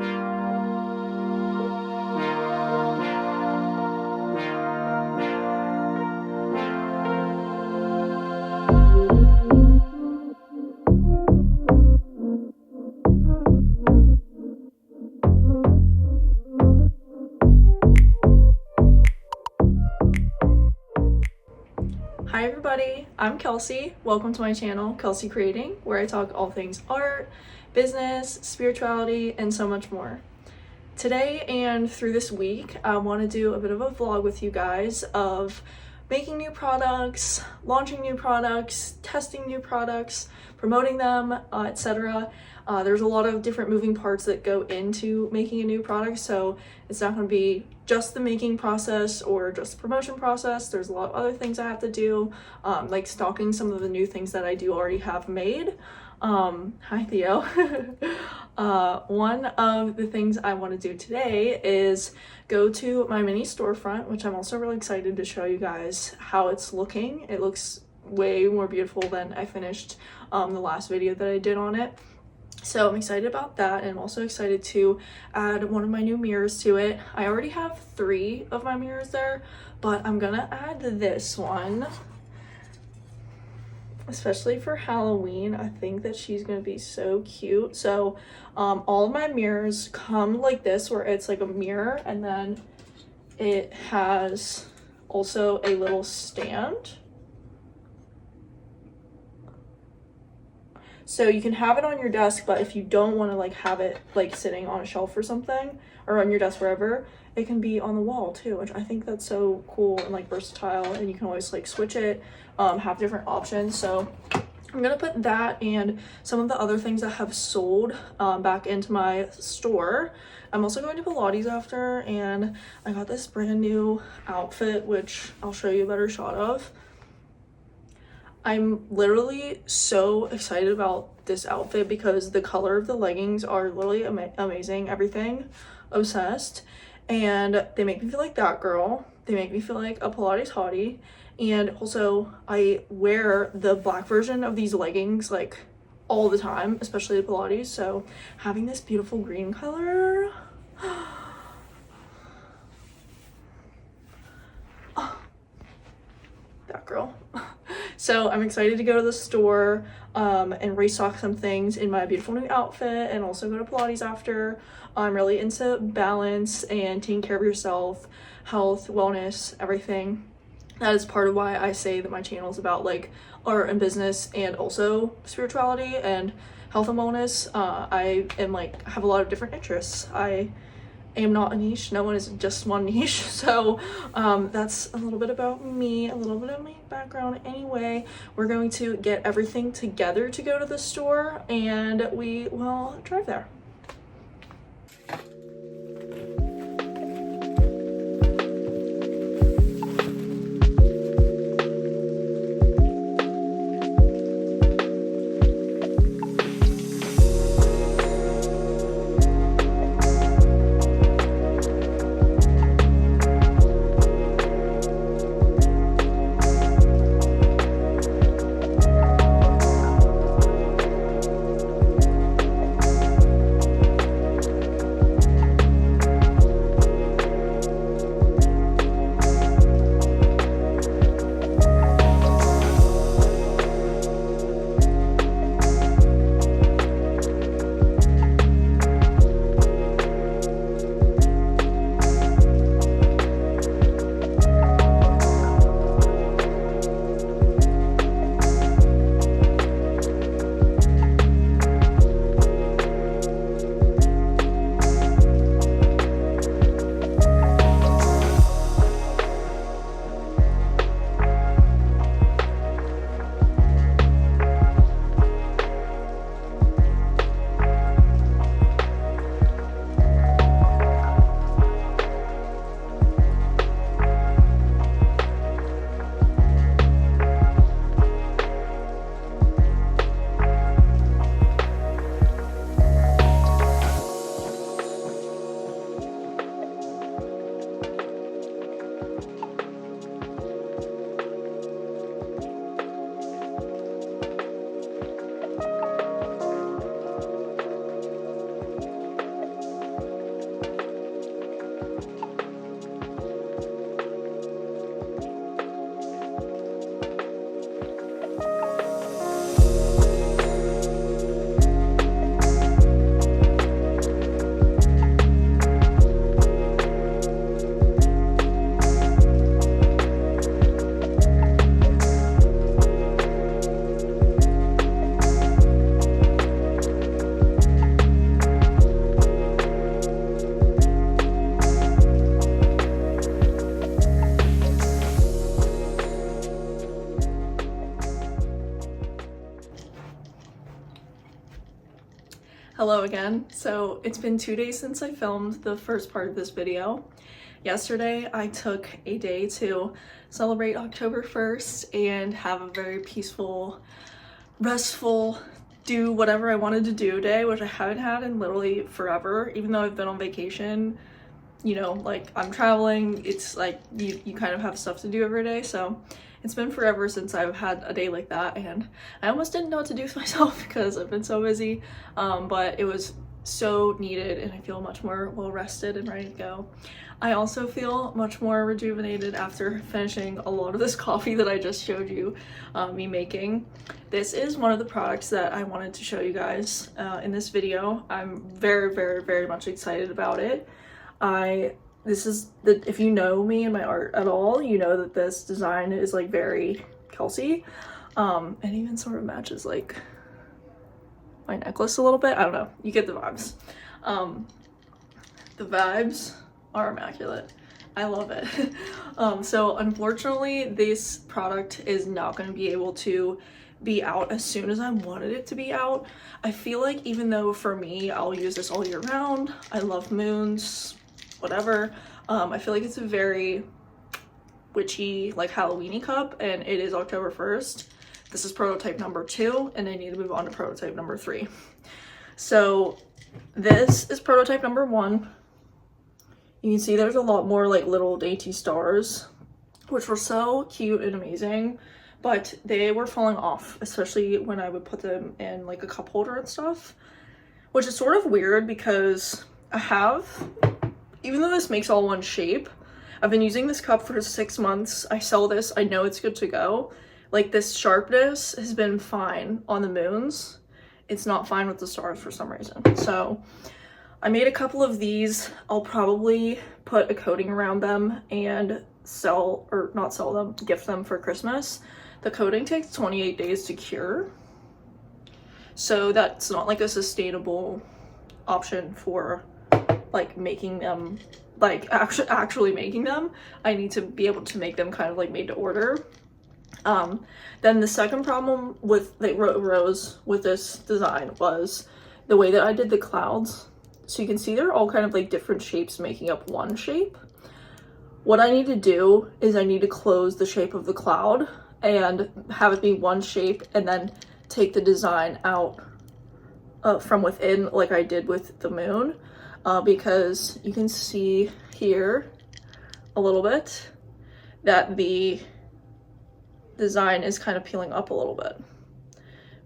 Hi everybody, I'm Kelsey. Welcome to my channel, Kelsey Creating, where I talk all things art, business, spirituality, and so much more. Today and through this week, I want to do a bit of a vlog with you guys of making new products, launching new products, testing new products, promoting them, etc. There's a lot of different moving parts that go into making a new product, so it's not going to be just the making process or just the promotion process. There's a lot of other things I have to do, like stocking some of the new things that I do already have made. Hi Theo. One of the things I want to do today is go to my mini storefront, which I'm also really excited to show you guys how it's looking. It looks way more beautiful than I finished the last video that I did on it. So I'm excited about that, and I'm also excited to add one of my new mirrors to it. I already have 3 of my mirrors there, but I'm gonna add this one, especially for Halloween. I think that she's gonna be so cute. So all of my mirrors come like this, where it's like a mirror and then it has also a little stand. So you can have it on your desk, but if you don't want to like have it like sitting on a shelf or something, or on your desk, wherever, it can be on the wall too, which I think that's so cool and like versatile, and you can always like switch it, have different options. So I'm gonna put that and some of the other things that have sold back into my store. I'm also going to Pilates after, and I got this brand new outfit, which I'll show you a better shot of. I'm literally so excited about this outfit because the color of the leggings are literally amazing. Everything, obsessed. And they make me feel like that girl. They make me feel like a Pilates hottie. And also I wear the black version of these leggings like all the time, especially the Pilates. So having this beautiful green color, that girl. So I'm excited to go to the store and restock some things in my beautiful new outfit, and also go to Pilates after. I'm really into balance and taking care of yourself, health, wellness, everything. That is part of why I say that my channel is about like art and business, and also spirituality and health and wellness. I am like have a lot of different interests. I am not a niche. No one is just one niche. So that's a little bit about me, a little bit of my background. Anyway, we're going to get everything together to go to the store, and we will drive there. Hello again. So it's been 2 days since I filmed the first part of this video. Yesterday I took a day to celebrate October 1st and have a very peaceful, restful, do whatever I wanted to do day, which I haven't had in literally forever. Even though I've been on vacation, you know, like I'm traveling, it's like you kind of have stuff to do every day. So it's been forever since I've had a day like that, and I almost didn't know what to do with myself because I've been so busy, but it was so needed and I feel much more well rested and ready to go. I also feel much more rejuvenated after finishing a lot of this coffee that I just showed you me making. This is one of the products that I wanted to show you guys in this video. I'm very much excited about it. If you know me and my art at all, you know that this design is like very Kelsey, and even sort of matches like my necklace a little bit. I don't know, you get the vibes. The vibes are immaculate. I love it. So unfortunately this product is not going to be able to be out as soon as I wanted it to be out. I feel like even though for me I'll use this all year round, I love moons, whatever, I feel like it's a very witchy, like Halloween-y cup, and it is October 1st. This is prototype number 2 and I need to move on to prototype number 3. So this is prototype number 1. You can see there's a lot more like little dainty stars, which were so cute and amazing, but they were falling off, especially when I would put them in like a cup holder and stuff, which is sort of weird because even though this makes all one shape, I've been using this cup for 6 months. I sell this, I know it's good to go. Like this sharpness has been fine on the moons. It's not fine with the stars for some reason. So I made a couple of these. I'll probably put a coating around them and gift them for Christmas. The coating takes 28 days to cure. So that's not like a sustainable option for like making them, like actually making them. I need to be able to make them kind of like made to order. Then the second problem with that rose with this design was the way that I did the clouds. So you can see they're all kind of like different shapes making up one shape. What I need to do is I need to close the shape of the cloud and have it be one shape and then take the design out from within like I did with the moon, because you can see here a little bit that the design is kind of peeling up a little bit,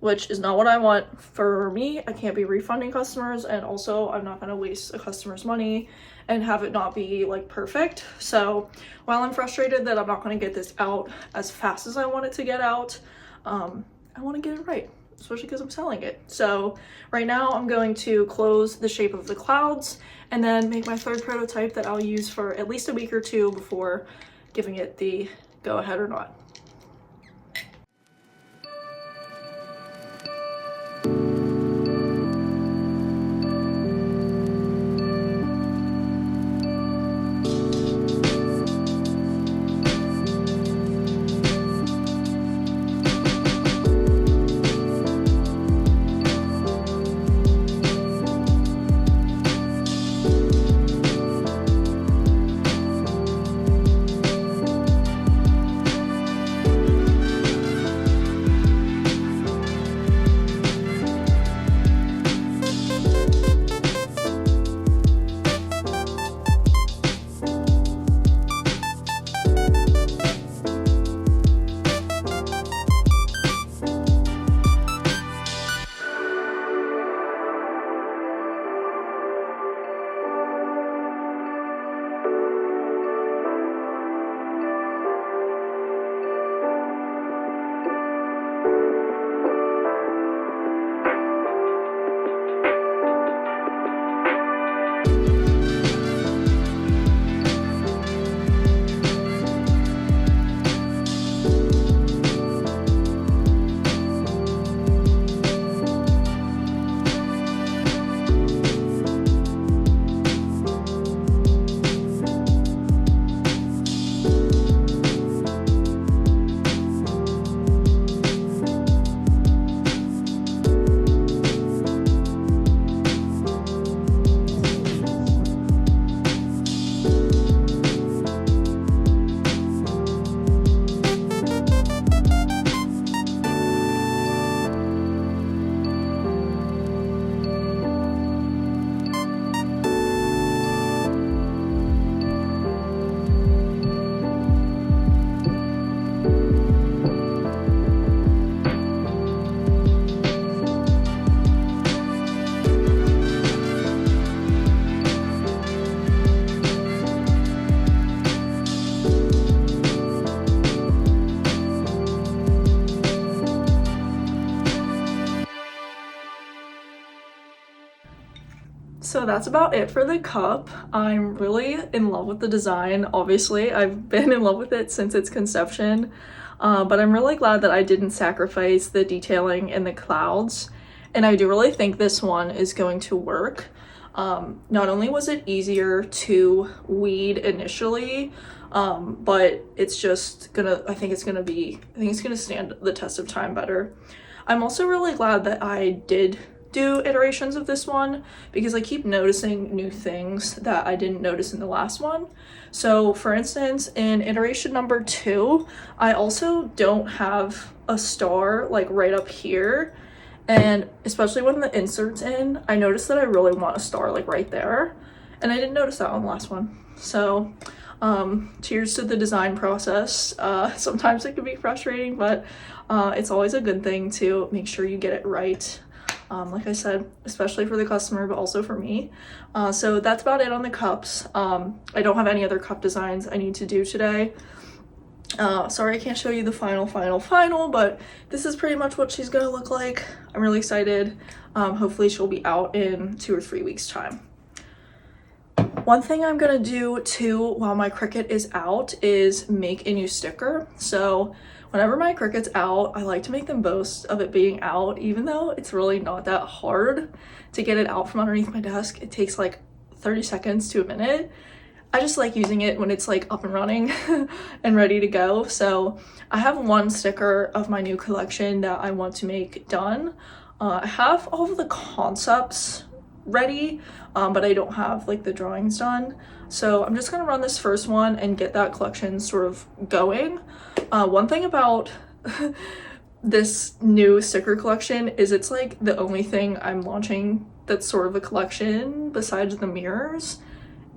which is not what I want for me. I can't be refunding customers, and also I'm not going to waste a customer's money and have it not be like perfect. So while I'm frustrated that I'm not going to get this out as fast as I want it to get out, I want to get it right, especially because I'm selling it. So right now I'm going to close the shape of the clouds and then make my third prototype that I'll use for at least a week or 2 before giving it the go ahead or not. so that's about it for the cup. I'm really in love with the design. Obviously, I've been in love with it since its conception, but I'm really glad that I didn't sacrifice the detailing in the clouds, and I do really think this one is going to work. Not only was it easier to weed initially, but it's just gonna, I think it's gonna stand the test of time better. I'm also really glad that I did do iterations of this one because I keep noticing new things that I didn't notice in the last one. So for instance, in iteration number 2, I also don't have a star like right up here. And especially when the insert's in, I noticed that I really want a star like right there. And I didn't notice that on the last one. So cheers to the design process. Sometimes it can be frustrating, but it's always a good thing to make sure you get it right. Like I said, especially for the customer, but also for me. So that's about it on the cups. I don't have any other cup designs I need to do today. Sorry I can't show you the final, but this is pretty much what she's gonna look like. I'm really excited. Hopefully she'll be out in 2 or 3 weeks time. One thing I'm gonna do too while my Cricut is out is make a new sticker. So whenever my Cricut's out, I like to make them boast of it being out, even though it's really not that hard to get it out from underneath my desk. It takes like 30 seconds to a minute. I just like using it when it's like up and running and ready to go. So I have one sticker of my new collection that I want to make done. I have all of the concepts ready, but I don't have like the drawings done. So I'm just gonna run this first one and get that collection sort of going. One thing about this new sticker collection is it's like the only thing I'm launching that's sort of a collection besides the mirrors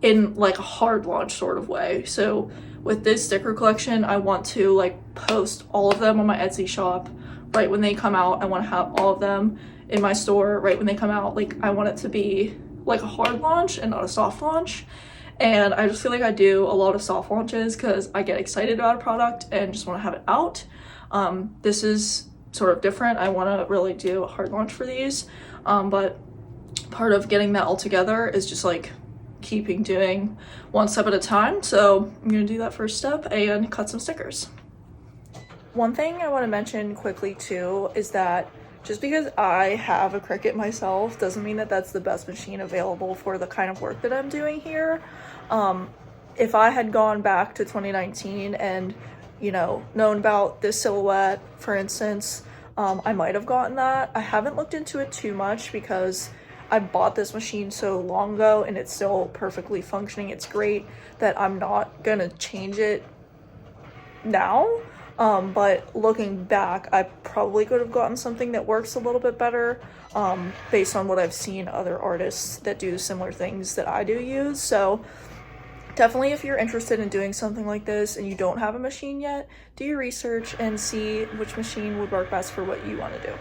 in like a hard launch sort of way. So with this sticker collection, I want to like post all of them on my Etsy shop right when they come out. I want to have all of them in my store right when they come out. Like I want it to be like a hard launch and not a soft launch. And I just feel like I do a lot of soft launches because I get excited about a product and just want to have it out. This is sort of different. I want to really do a hard launch for these, but part of getting that all together is just like keeping doing one step at a time. So I'm gonna do that first step and cut some stickers. One thing I want to mention quickly too is that just because I have a Cricut myself doesn't mean that that's the best machine available for the kind of work that I'm doing here. If I had gone back to 2019 and, you know, known about this silhouette, for instance, I might have gotten that. I haven't looked into it too much because I bought this machine so long ago and it's still perfectly functioning. It's great that I'm not gonna change it now. But looking back, I probably could have gotten something that works a little bit better, based on what I've seen other artists that do similar things that I do use. So definitely, if you're interested in doing something like this and you don't have a machine yet, do your research and see which machine would work best for what you want to do.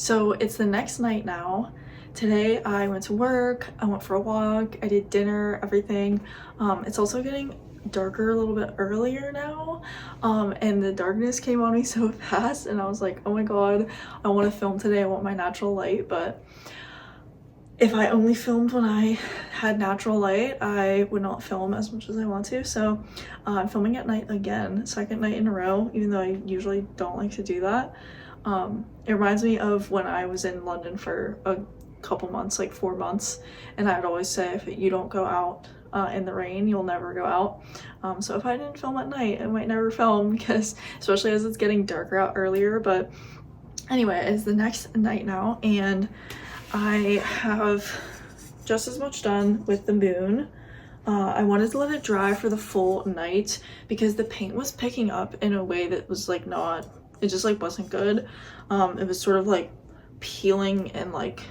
So it's the next night now. Today I went to work, I went for a walk, I did dinner, everything. It's also getting darker a little bit earlier now, and the darkness came on me so fast, and I was like, oh my god, I want to film today, I want my natural light. But if I only filmed when I had natural light, I would not film as much as I want to. So I'm filming at night again, second night in a row, even though I usually don't like to do that. It reminds me of when I was in London for a couple months, like 4 months, and I'd always say, if you don't go out in the rain, you'll never go out. So if I didn't film at night, I might never film, because especially as it's getting darker out earlier. But anyway, it's the next night now, and I have just as much done with the moon. I wanted to let it dry for the full night because the paint was picking up in a way that was like not, it just like wasn't good. It was sort of like peeling, and like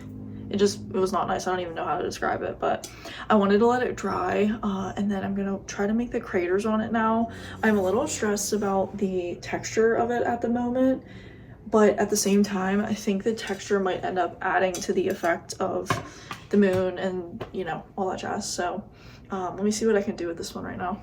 it was not nice. I don't even know how to describe it, but I wanted to let it dry, and then I'm gonna try to make the craters on it now. I'm a little stressed about the texture of it at the moment, but at the same time, I think the texture might end up adding to the effect of the moon and, you know, all that jazz. So let me see what I can do with this one right now.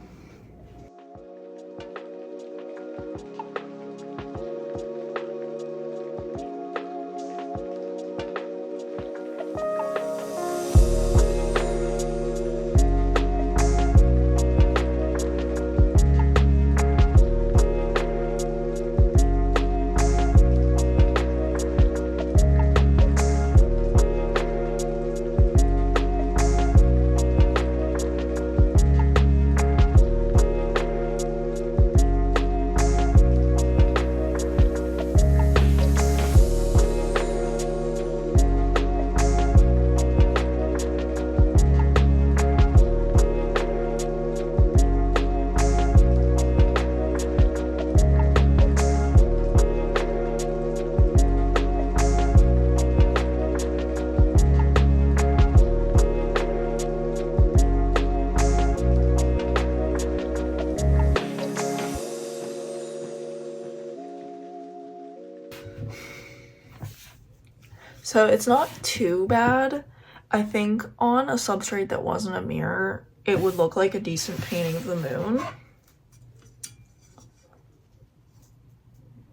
So it's not too bad. I think on a substrate that wasn't a mirror, it would look like a decent painting of the moon.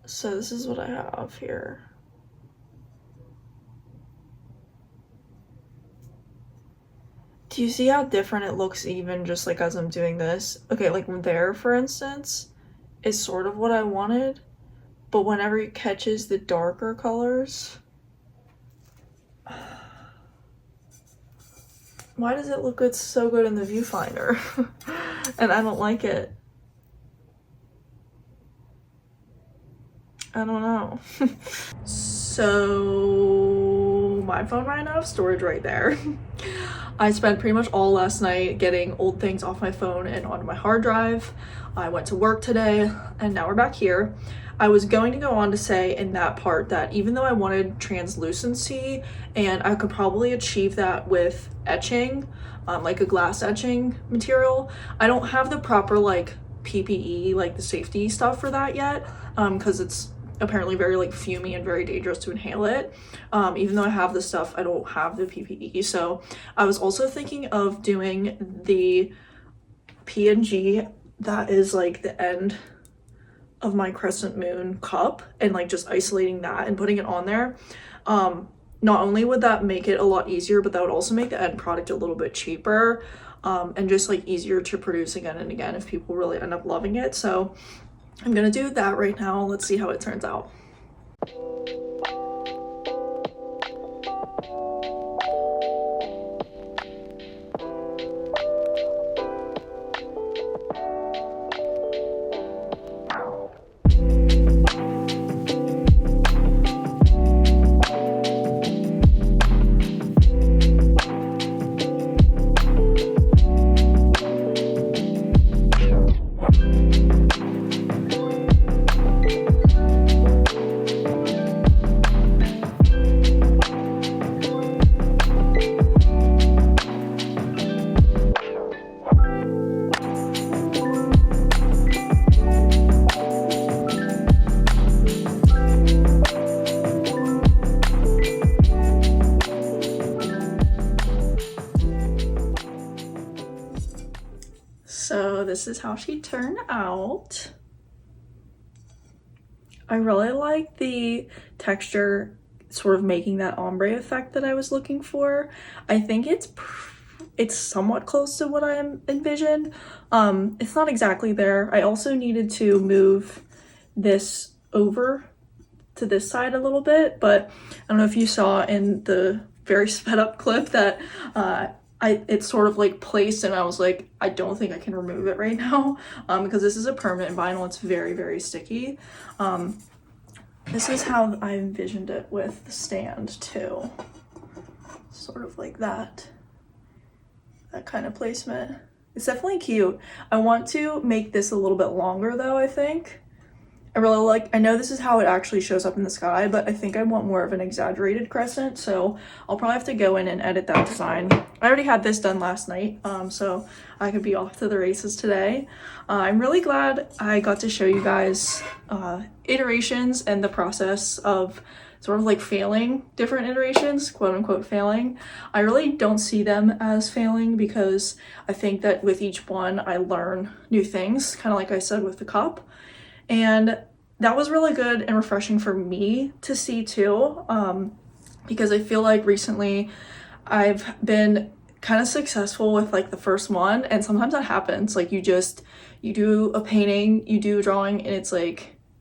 So this is what I have here. Do you see how different it looks even just like as I'm doing this? Okay, like there, for instance, is sort of what I wanted, but whenever it catches the darker colors, why does it look good, so good in the viewfinder? And I don't like it. I don't know. So my phone ran out of storage right there. I spent pretty much all last night getting old things off my phone and onto my hard drive. I went to work today, and now we're back here. I was going to go on to say in that part that even though I wanted translucency, and I could probably achieve that with etching, like a glass etching material, I don't have the proper like PPE, like the safety stuff for that yet, because it's apparently very like fumey and very dangerous to inhale it. Even though I have the stuff, I don't have the PPE. So I was also thinking of doing the PNG that is like the end of my crescent moon cup, and like just isolating that and putting it on there. Not only would that make it a lot easier, but that would also make the end product a little bit cheaper, and just like easier to produce again and again if people really end up loving it. So I'm gonna do that right now. Let's see how it turns out. So this is how she turned out. I really like the texture, sort of making that ombre effect that I was looking for. I think it's somewhat close to what I envisioned. It's not exactly there. I also needed to move this over to this side a little bit, but I don't know if you saw in the very sped up clip that it's sort of like placed, and I was like, I don't think I can remove it right now, because this is a permanent vinyl. It's very, very sticky. This is how I envisioned it with the stand too. Sort of like that kind of placement. It's definitely cute. I want to make this a little bit longer though, I think. I know this is how it actually shows up in the sky, but I think I want more of an exaggerated crescent, so I'll probably have to go in and edit that design. I already had this done last night, so I could be off to the races today. I'm really glad I got to show you guys iterations and the process of sort of like failing different iterations, quote unquote failing. I really don't see them as failing because I think that with each one I learn new things, kind of like I said with the cup. And that was really good and refreshing for me to see too, because I feel like recently I've been kind of successful with like the first one, and sometimes that happens. Like you do a painting, you do a drawing, and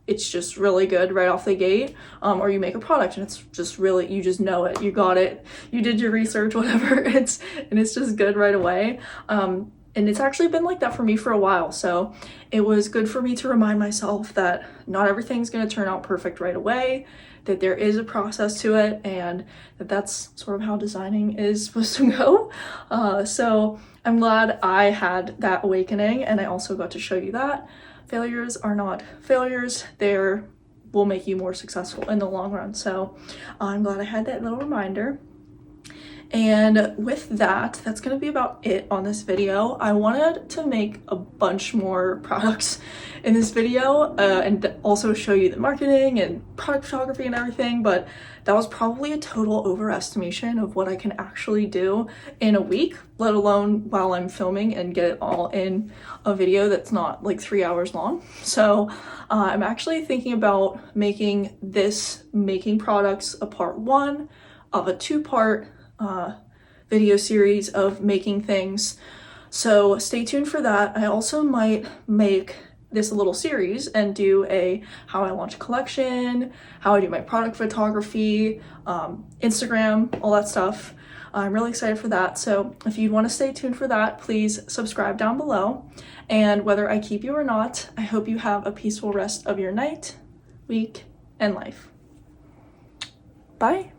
it's just really good right off the gate, or you make a product and it's just really, you just know it, you got it, you did your research, whatever, it's just good right away. And it's actually been like that for me for a while, so it was good for me to remind myself that not everything's going to turn out perfect right away, that there is a process to it, and that's sort of how designing is supposed to go. So I'm glad I had that awakening, and I also got to show you that failures are not failures. Will make you more successful in the long run. So I'm glad I had that little reminder. And with that, that's going to be about it on this video. I wanted to make a bunch more products in this video, and also show you the marketing and product photography and everything, but that was probably a total overestimation of what I can actually do in a week, let alone while I'm filming and get it all in a video that's not like 3 hours long. So I'm actually thinking about making products a part 1 of a 2-part video series of making things, so stay tuned for that. I also might make this a little series and do a how I launch a collection, how I do my product photography, Instagram, all that stuff. I'm really excited for that, so if you want to stay tuned for that, please subscribe down below. And whether I keep you or not, I hope you have a peaceful rest of your night, week, and life. Bye.